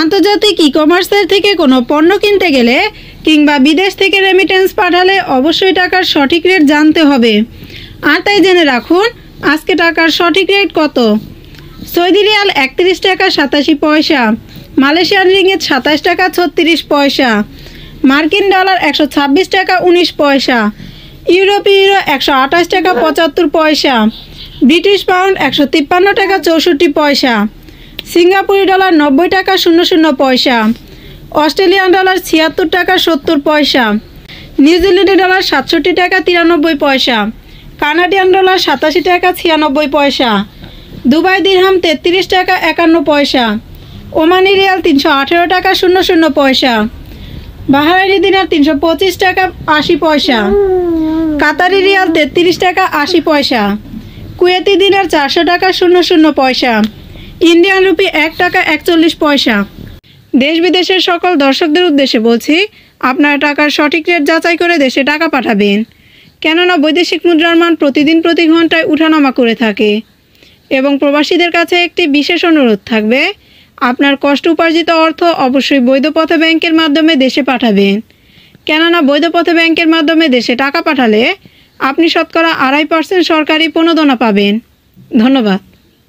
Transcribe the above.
আন্তর্জাতিক ই-কমার্সের থেকে কোনো পণ্য কিনতে গেলে কিংবা বিদেশ থেকে রেমিটেন্স পাঠালে অবশ্যই টাকার সঠিক রেট জানতে হবে। আর তাই জেনে রাখুন আজকে টাকার সঠিক রেট কত। সৌদি রিয়াল ৩১ টাকা ৮৭ পয়সা, মালয়েশিয়ান রিঙ্গিত ২৭ টাকা ৩৬ পয়সা, মার্কিন ডলার ১২৬ টাকা ১৯ পয়সা, ইউরোপীয় ইউরো ১২৮ টাকা ৭৫ পয়সা, ব্রিটিশ পাউন্ড ১৫৩ টাকা ৬৪ পয়সা, সিঙ্গাপুরি ডলার ৯০ টাকা ০০ পয়সা, অস্ট্রেলিয়ান ডলার ৭৬ টাকা ৭০ পয়সা, নিউজিল্যান্ডি ডলার ৬৭ টাকা ৯৩ পয়সা, কানাডিয়ান ডলার ৮৭ টাকা ৯৬ পয়সা, দুবাই দিরহাম ৩৩ টাকা ৫১ পয়সা, ওমানি রিয়াল ৩১৮ টাকা ০০ পয়সা, বাহরাইনি দিনার ৩২৫ টাকা ৮০ পয়সা, কাতারি রিয়াল ৩৩ টাকা ৮০ পয়সা, কুয়েতি দিনার ৪০০ টাকা ০০ পয়সা, ইন্ডিয়ান রুপি ১ টাকা ৪১ পয়সা। দেশ বিদেশের সকল দর্শকদের উদ্দেশ্যে বলছি, আপনারা টাকার সঠিক রেট যাচাই করে দেশে টাকা পাঠাবেন, কেননা বৈদেশিক মুদ্রার মান প্রতিদিন প্রতি ঘন্টায় উঠানামা করে থাকে। এবং প্রবাসীদের কাছে একটি বিশেষ অনুরোধ থাকবে, আপনার কষ্ট উপার্জিত অর্থ অবশ্যই বৈধ পথে ব্যাংকের মাধ্যমে দেশে পাঠাবেন, কেননা বৈধ পথে ব্যাংকের মাধ্যমে দেশে টাকা পাঠালে আপনি শতকরা ২.৫% সরকারি প্রণোদনা পাবেন। ধন্যবাদ।